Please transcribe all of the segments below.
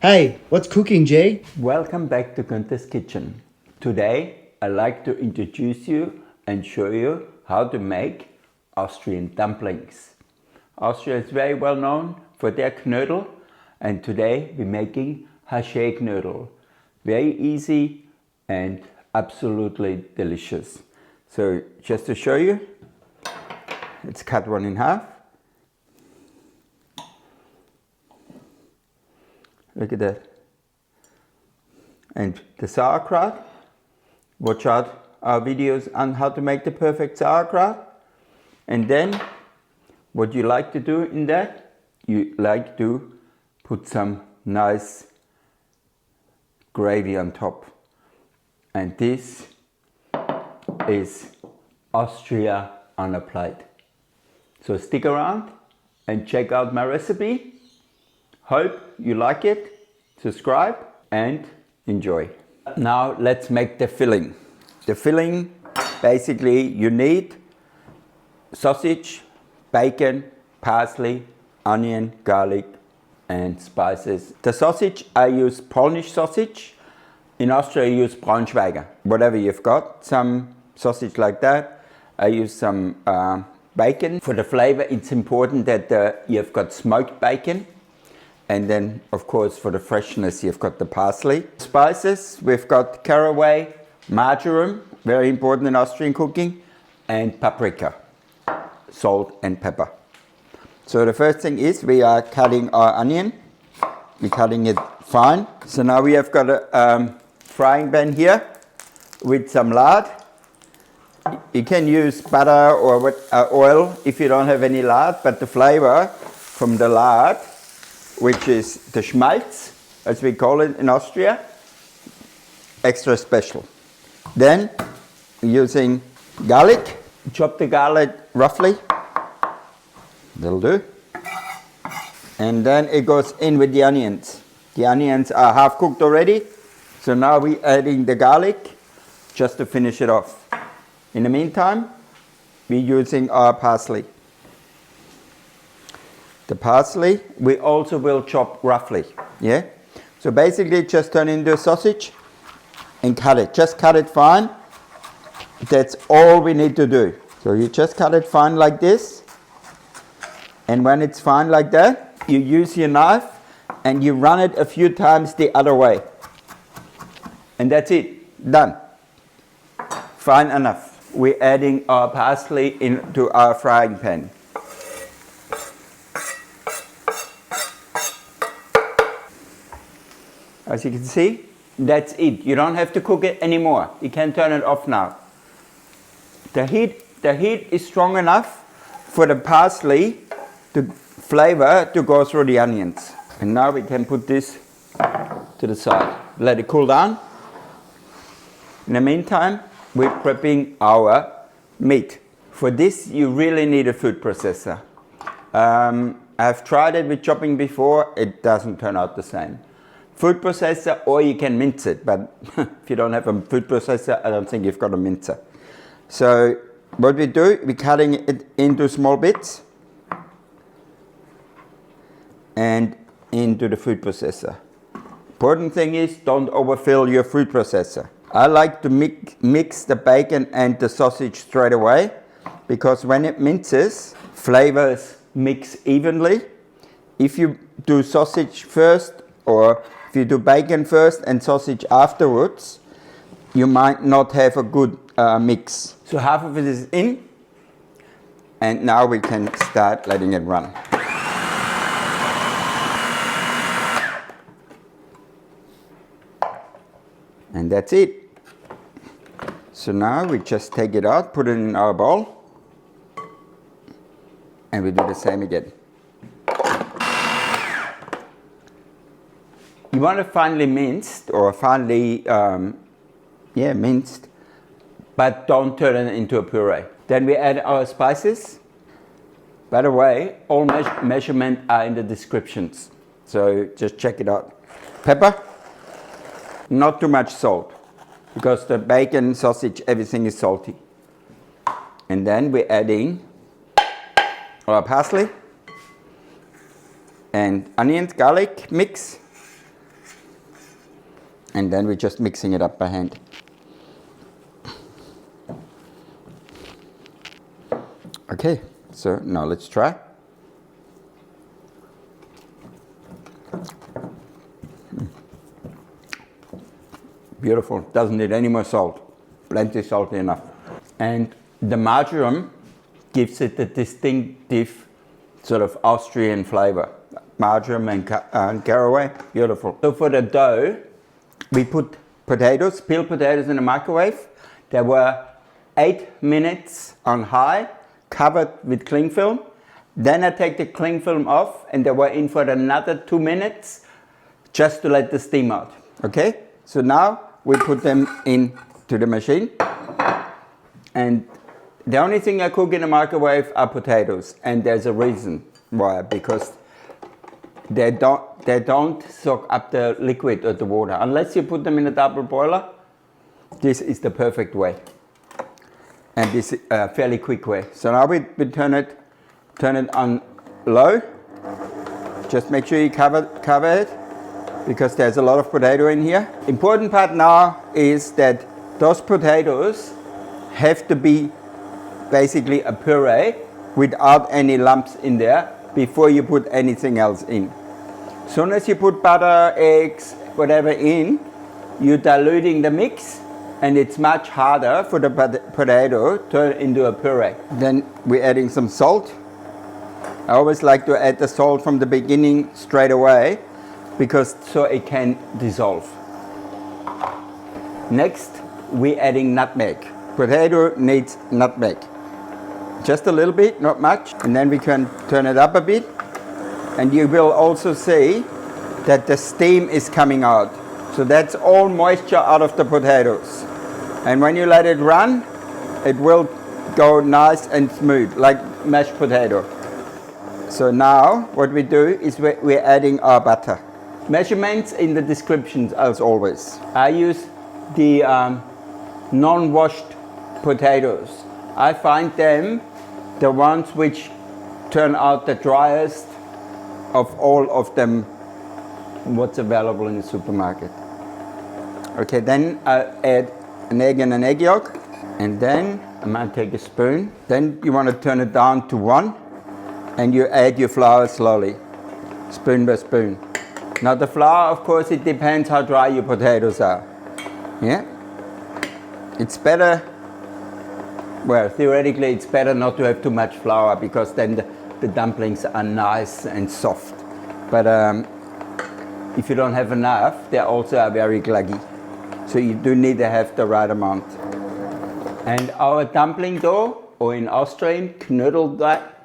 Hey, what's cooking, Jay? Welcome back to Günther's Kitchen. Today I'd like to introduce you and show you how to make Austrian dumplings. Austria is very well known for their knödel, and today we're making Hascheeknödel. Very easy and absolutely delicious. So just to show you, let's cut one in half. Look at that. And the sauerkraut, watch out our videos on how to make the perfect sauerkraut. And then what you like to do in that, you like to put some nice gravy on top. And this is Austria on a plate. So stick around and check out my recipe. Hope you like it, subscribe and enjoy. Now let's make the filling. The filling, basically you need sausage, bacon, parsley, onion, garlic and spices. The sausage, I use Polish sausage. In Austria I use braunschweiger, whatever you've got. Some sausage like that. I use some bacon. For the flavor it's important that you've got smoked bacon. And then, of course, for the freshness, you've got the parsley. Spices, we've got caraway, marjoram, very important in Austrian cooking, and paprika, salt and pepper. So the first thing is we are cutting our onion. We're cutting it fine. So now we have got a frying pan here with some lard. You can use butter or oil if you don't have any lard, but the flavor from the lard, which is the Schmalz, as we call it in Austria, extra special. Then, using garlic, chop the garlic roughly, that'll do. And then it goes in with the onions. The onions are half cooked already, so now we're adding the garlic just to finish it off. In the meantime, we're using our parsley. The parsley we also will chop roughly, yeah? So basically just turn it into a sausage and cut it. Just cut it fine. That's all we need to do. So you just cut it fine like this. And when it's fine like that, you use your knife and you run it a few times the other way. And that's it, done. Fine enough. We're adding our parsley into our frying pan. As you can see, that's it. You don't have to cook it anymore. You can turn it off now. The heat is strong enough for the parsley, the flavor to go through the onions. And now we can put this to the side. Let it cool down. In the meantime, we're prepping our meat. For this, you really need a food processor. I've tried it with chopping before. It doesn't turn out the same. Food processor, or you can mince it, but if you don't have a food processor, I don't think you've got a mincer. So what we do, we're cutting it into small bits and into the food processor. Important thing is, don't overfill your food processor. I like to mix the bacon and the sausage straight away, because when it minces, flavors mix evenly. If you do sausage first, or if you do bacon first and sausage afterwards, you might not have a good mix. So half of it is in, and now we can start letting it run. And that's it. So now we just take it out, put it in our bowl, and we do the same again. You want it finely minced, or finely, minced, but don't turn it into a puree. Then we add our spices. By the way, all measurements are in the descriptions, so just check it out. Pepper, not too much salt, because the bacon, sausage, everything is salty. And then we're adding our parsley and onions, garlic mix. And then we're just mixing it up by hand. Okay, so now let's try. Beautiful, doesn't need any more salt. Plenty salty enough. And the marjoram gives it a distinctive sort of Austrian flavor. Marjoram and caraway, beautiful. So for the dough, we put potatoes, peeled potatoes in the microwave. There were 8 minutes on high, covered with cling film. Then I take the cling film off and they were in for another 2 minutes just to let the steam out. Okay, so now we put them into the machine. And the only thing I cook in the microwave are potatoes. And there's a reason why, because they don't soak up the liquid or the water. Unless you put them in a double boiler, this is the perfect way. And this is a fairly quick way. So now we turn it on low. Just make sure you cover it, because there's a lot of potato in here. Important part now is that those potatoes have to be basically a puree without any lumps in there before you put anything else in. As soon as you put butter, eggs, whatever in, you're diluting the mix, and it's much harder for the potato to turn into a puree. Then we're adding some salt. I always like to add the salt from the beginning straight away, because so it can dissolve. Next, we're adding nutmeg. Potato needs nutmeg. Just a little bit, not much. And then we can turn it up a bit. And you will also see that the steam is coming out. So that's all moisture out of the potatoes. And when you let it run, it will go nice and smooth, like mashed potato. So now what we do is we're adding our butter. Measurements in the descriptions as always. I use the non-washed potatoes. I find them the ones which turn out the driest of all of them what's available in the supermarket. Okay, then I add an egg and an egg yolk, and then I might take a spoon. Then you want to turn it down to 1, and you add your flour slowly, spoon by spoon. Now the flour, of course, it depends how dry your potatoes are. Yeah, it's better. Well, theoretically, it's better not to have too much flour, because then the dumplings are nice and soft. But if you don't have enough, they also are very gluggy. So you do need to have the right amount. And our dumpling dough, or in Austrian, Knödelteig,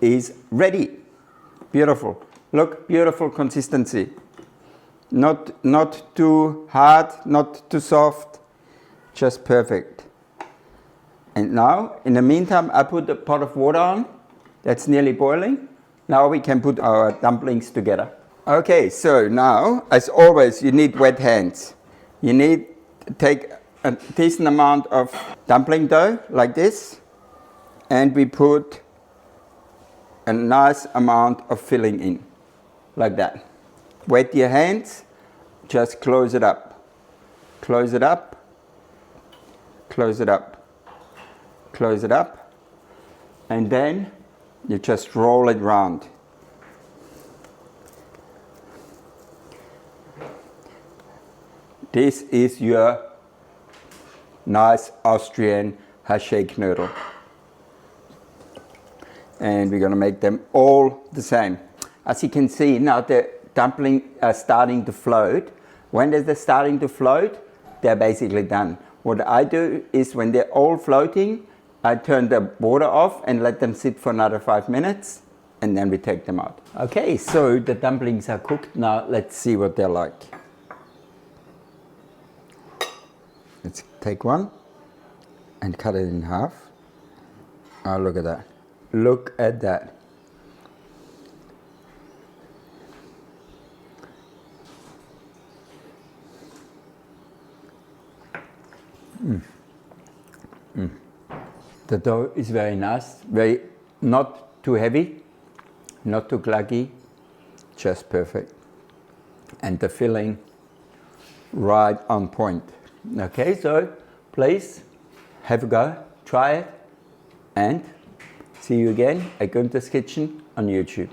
is ready. Beautiful. Look, beautiful consistency. Not too hard, not too soft, just perfect. And now, in the meantime, I put a pot of water on. That's nearly boiling. Now we can put our dumplings together. Okay, so now, as always, you need wet hands. You need to take a decent amount of dumpling dough, like this, and we put a nice amount of filling in, like that. Wet your hands, just close it up. Close it up, close it up. Close it up, and then you just roll it round. This is your nice Austrian Hascheeknödel. And we're going to make them all the same. As you can see, now the dumplings are starting to float. When they're starting to float, they're basically done. What I do is, when they're all floating, I turn the water off and let them sit for another 5 minutes, and then we take them out. Okay, so the dumplings are cooked. Now let's see what they're like. Let's take one and cut it in half. Oh, look at that. Look at that. The dough is very nice, not too heavy, not too gluggy, just perfect. And the filling right on point. Okay, so please have a go, try it, and see you again at Günther's Kitchen on YouTube.